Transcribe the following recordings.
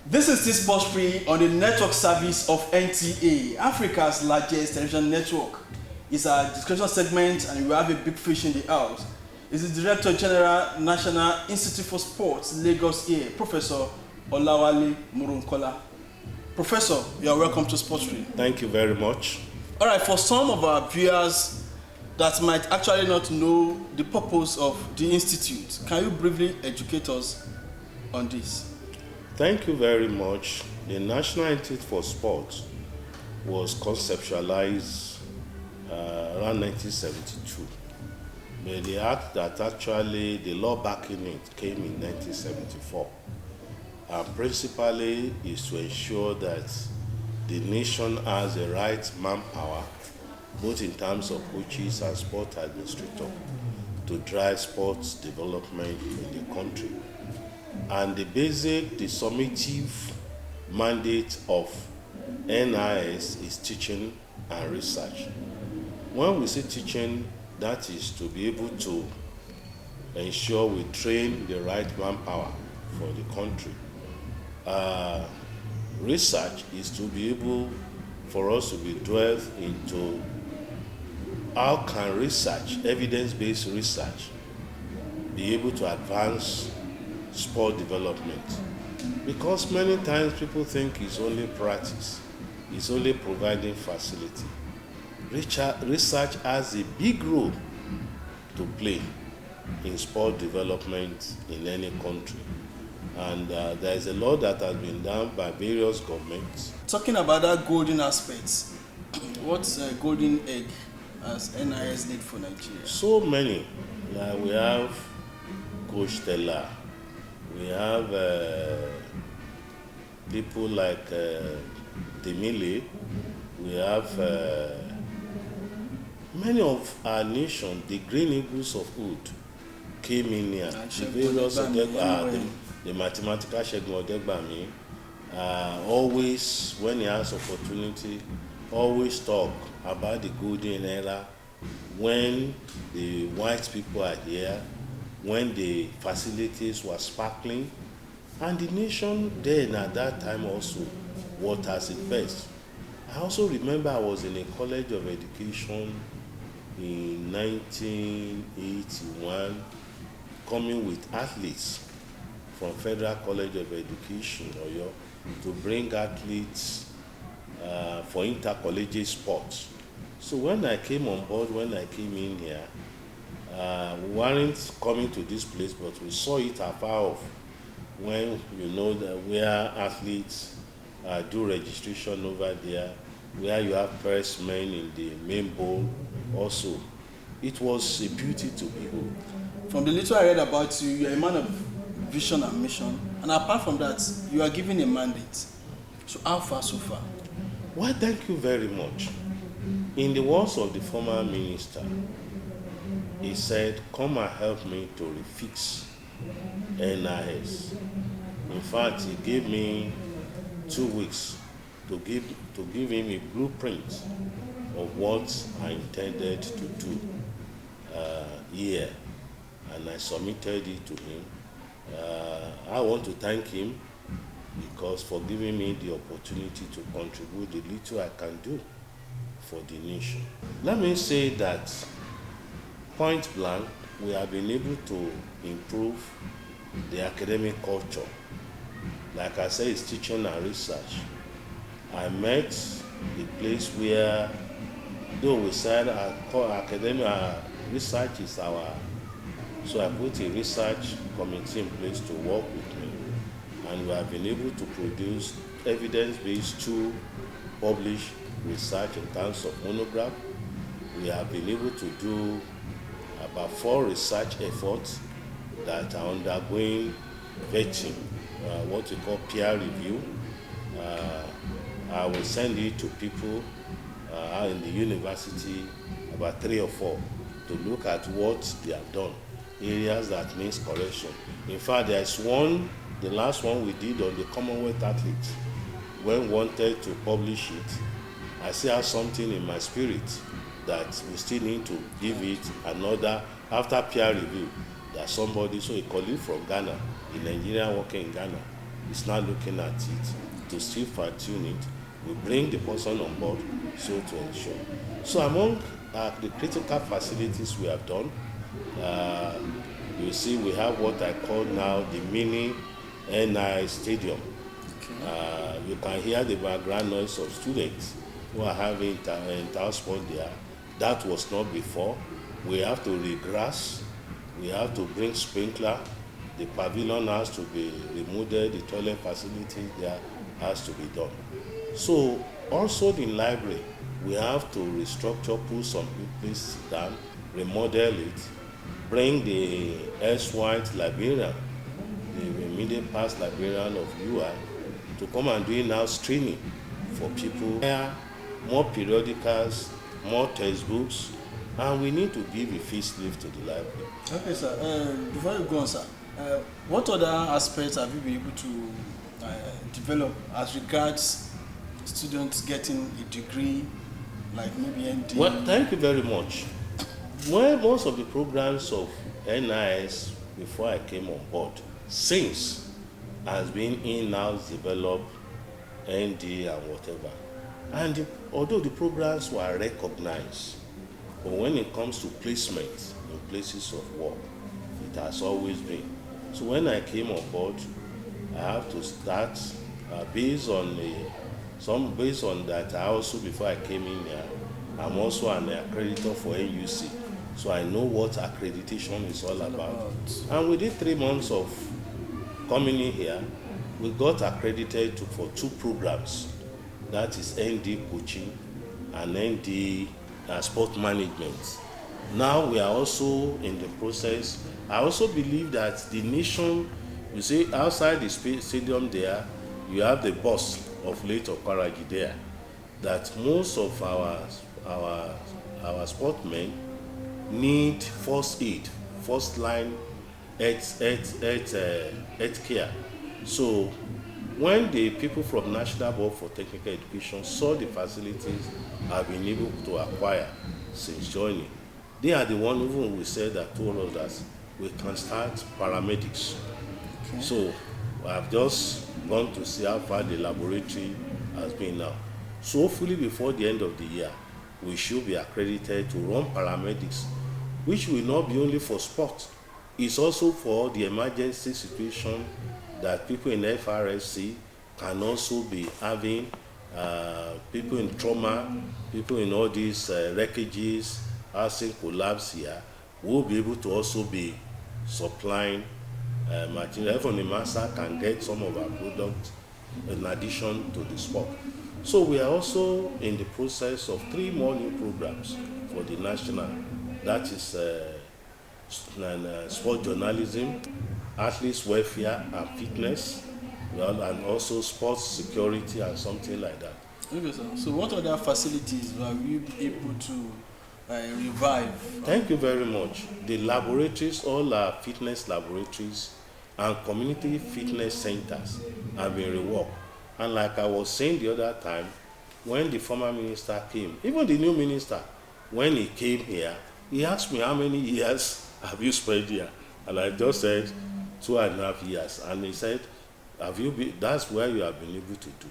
This is this Sports Free on the network service of NTA, Africa's largest television network. It's a discussion segment and we have a big fish in the house. It's the Director General, National Institute for Sports, Lagos here, Professor Olawale Moronkola. Professor, you are welcome to Sports Free. Thank you very much. All right, for some of our viewers that might actually not know the purpose of the Institute, can you briefly educate us on this? Thank you very much. The National Institute for Sports was conceptualized around 1972. But the act that actually, the law backing it came in 1974. And principally is to ensure that the nation has the right manpower, both in terms of coaches and sport administrators, to drive sports development in the country. And the summative mandate of NIS is teaching and research. When we say teaching, that is to be able to ensure we train the right manpower for the country. Research is to be able for us to be dwelled into how can research, evidence-based research, be able to advance sport development. Because many times people think it's only practice, it's only providing facility. Research has a big role to play in sport development in any country. And there is a lot that has been done by various governments. Talking about that golden aspect, what's a golden egg as NIS need for Nigeria? So many. We have Coach Stella. We have people like Demile. We have many of our nation, the Green Eagles of Hood, came in here. The various the mathematical Segun Odegbami, always, when he has opportunity, always talk about the golden era, when the white people are here, when the facilities were sparkling, and the nation then at that time also was at its best. I also remember I was in a college of education in 1981, coming with athletes from Federal College of Education, Oyo, to bring athletes for intercollegiate sports. So when I came on board, when I came in here, we weren't coming to this place, but we saw it afar off. When you know that where athletes do registration over there, where you have press men in the main bowl also. It was a beauty to behold. From the little I read about you, you're a man of vision and mission. And apart from that, you are given a mandate. So how far so far? Well, thank you very much. In the words of the former minister, he said, come and help me to refix NIS. In fact, he gave me 2 weeks to give him a blueprint of what I intended to do here. And I submitted it to him. I want to thank him because for giving me the opportunity to contribute the little I can do for the nation. Let me say that point blank, we have been able to improve the academic culture. Like I said, it's teaching and research. I met the place where, though we said academic research is our, so I put a research committee in place to work with me, and we have been able to produce evidence-based 2 published research in terms of monograph. We have been able to do about 4 research efforts that are undergoing vetting, what we call peer review. I will send it to people in the university, about 3 or 4, to look at what they have done, areas that needs correction. In fact, there is one, the last one we did on the Commonwealth athletes. When wanted to publish it, I still have something in my spirit that we still need to give it another, after peer review, that somebody, so a colleague from Ghana, a Nigerian working in Ghana, is now looking at it to still fine-tune it. We bring the person on board so to ensure. So among the critical facilities we have done, you see we have what I call now the mini NI stadium. You can hear the background noise of students who are having entire sport there. That was not before. We have to regrass, we have to bring sprinkler, the pavilion has to be removed, the toilet facility there has to be done. So also the library, we have to restructure, put some places down, remodel it, bring the ex-white librarian, the immediate past librarian of UI, to come and do now streaming for people. More periodicals, more textbooks, and we need to give a facelift to the library. Okay, sir. Before you go on, sir, what other aspects have you been able to develop as regards students getting a degree, like maybe ND? Well, thank you very much. Well, most of the programs of NIS before I came on board, since has been in-house developed, ND and whatever. And although the programs were recognized, but when it comes to placement in places of work, it has always been. So when I came on board, I have to start based on that. I also, before I came in here, I'm also an accreditor for NUC, so I know what accreditation is all about. And within 3 months of coming in here, we got accredited for 2 programs. That is ND coaching and ND sport management. Now we are also in the process. I also believe that the nation, you see, outside the stadium there, you have the bus of Late Okaraji there, that most of our sportsmen need first aid, first line health care. So when the people from National Board for Technical Education saw the facilities I've been able to acquire since joining, they are the one who we said that told us that we can start paramedics. Okay. So I've just gone to see how far the laboratory has been now. So hopefully before the end of the year, we should be accredited to run paramedics, which will not be only for sport. It's also for the emergency situation that people in FRSC can also be having, people in trauma, people in all these wreckages, housing collapse here, will be able to also be supplying material. Even the master can get some of our products in addition to the sport. So we are also in the process of 3 more new programs for the national. That is sport journalism, athletes welfare and fitness, and also sports security and something like that. Okay, sir. So what other facilities were you able to revive? Thank you very much. The laboratories, all our fitness laboratories and community fitness centers have been reworked. And like I was saying the other time, when the former minister came, even the new minister, when he came here, he asked me, how many years have you spent here? And I just said 2.5 years. And he said, that's where you have been able to do.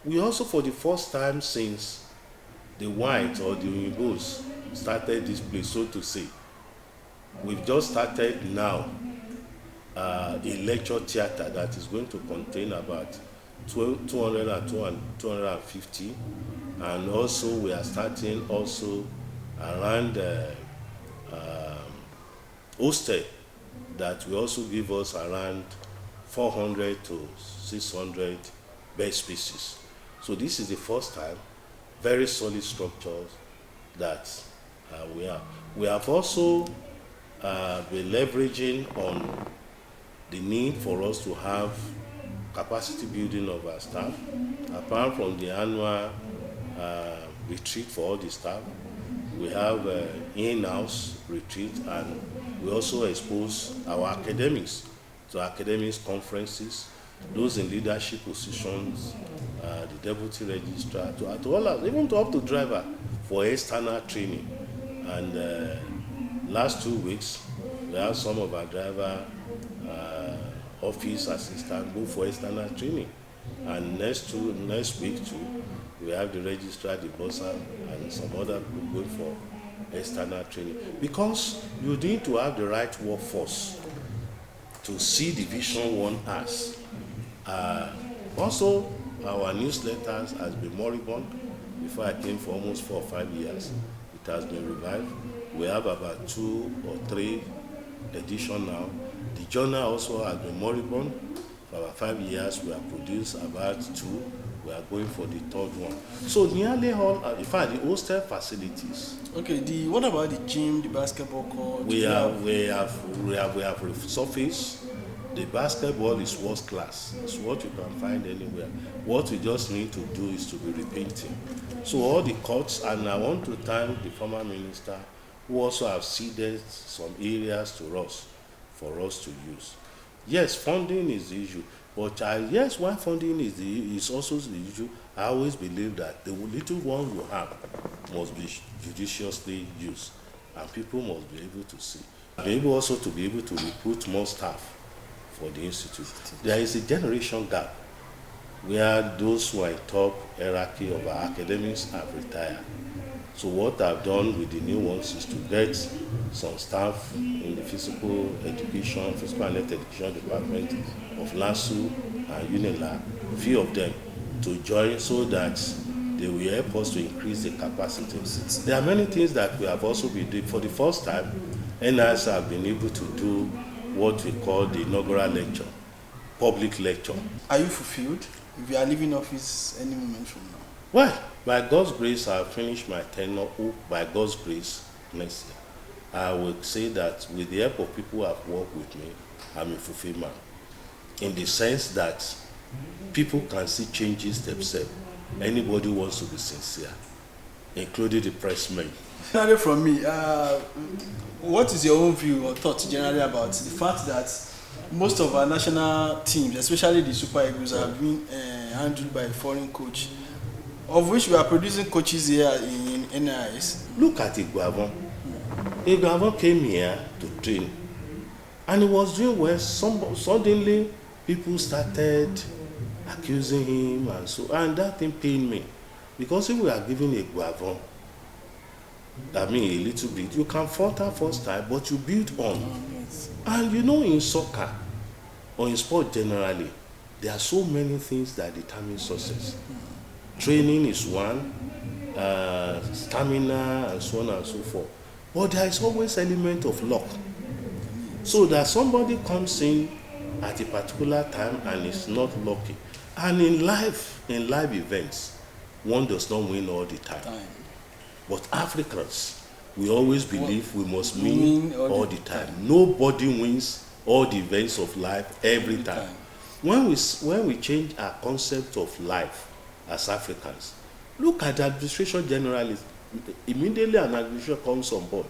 We also, for the first time since the white or the Uyghurs started this place, so to say, we've just started now a lecture theater that is going to contain about 200 and 250, and also we are starting also around hostel that will also give us around 400 to 600 bed spaces. So this is the first time, very solid structures that we have. We have also been leveraging on the need for us to have capacity building of our staff. Apart from the annual retreat for all the staff, we have in-house retreat, and we also expose our academics to academics conferences, those in leadership positions, the deputy registrar, to all of, even to up to driver for external training. And last 2 weeks, we have some of our driver office assistant go for external training. And next week too, we have the registrar, the bursar, and some other people going for external training. Because you need to have the right workforce to see the vision one has. Also, our newsletters has been moribund. Before I came for almost 4 or 5 years, it has been revived. We have about 2 or 3 editions now. The journal also has been moribund. For about 5 years, we have produced about 2. We are going for the 3rd one. So nearly all, in fact, the hostel facilities. Okay. What about the gym, the basketball court? We have resurfaced. The basketball is world class. It's what you can find anywhere. What we just need to do is to be repainting. So all the courts, and I want to thank the former minister who also have ceded some areas to us for us to use. Yes, funding is the issue, but yes, why funding is also the issue. I always believe that the little one you have must be judiciously used, and people must be able to see. Be able also to be able to recruit more staff for the institute. There is a generation gap where those who are in top hierarchy of our academics have retired. So what I've done with the new ones is to get some staff in the physical and health education department of LASU and UNILA, a few of them, to join so that they will help us to increase the capacity. There are many things that we have also been doing. For the first time, NIS have been able to do what we call the inaugural lecture, public lecture. Are you fulfilled if you are leaving office any moment from now? Well, by God's grace, I've finished my tenure. By God's grace, next year, I would say that with the help of people who have worked with me, I'm a fulfilled man. In the sense that people can see changes themselves. Anybody who wants to be sincere, including the pressmen. Generally from me, what is your own view or thoughts generally about the fact that most of our national teams, especially the Super Eagles, have been handled by a foreign coach, of which we are producing coaches here in NIS? Look at Iguavon. Iguavon came here to train, and he was doing well. Suddenly, people started accusing him, and that thing pained me, because if we are giving Iguavon, I mean, a little bit, you can falter first time, but you build on. And you know, in soccer or in sport generally, there are so many things that determine success. Training is one, stamina, and so on and so forth. But there is always element of luck. So that somebody comes in at a particular time and is not lucky. And in live events, one does not win all the time. But Africans, we always believe we must win all the time. Nobody wins all the events of life every time. When we change our concept of life as Africans, look at the administration generally. Immediately an administration comes on board,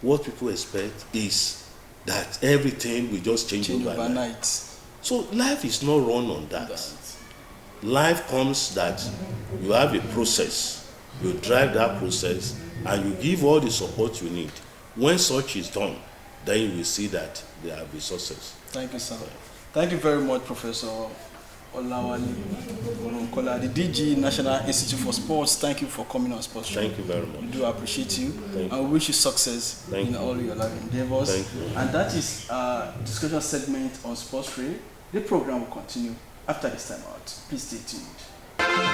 what people expect is that everything will just change overnight. So life is not run on that. Life comes that you have a process. You drive that process and you give all the support you need. When such is done, then you will see that there are resources. Thank you, sir. Thank you very much, Professor Olawale, Moronkola, the DG National Institute for Sports. Thank you for coming on Sports Show. Thank you very much. We do appreciate you. I wish you success in all your life endeavors. Thank you. And that is our discussion segment on Sports Show. The program will continue after this time out. Please stay tuned.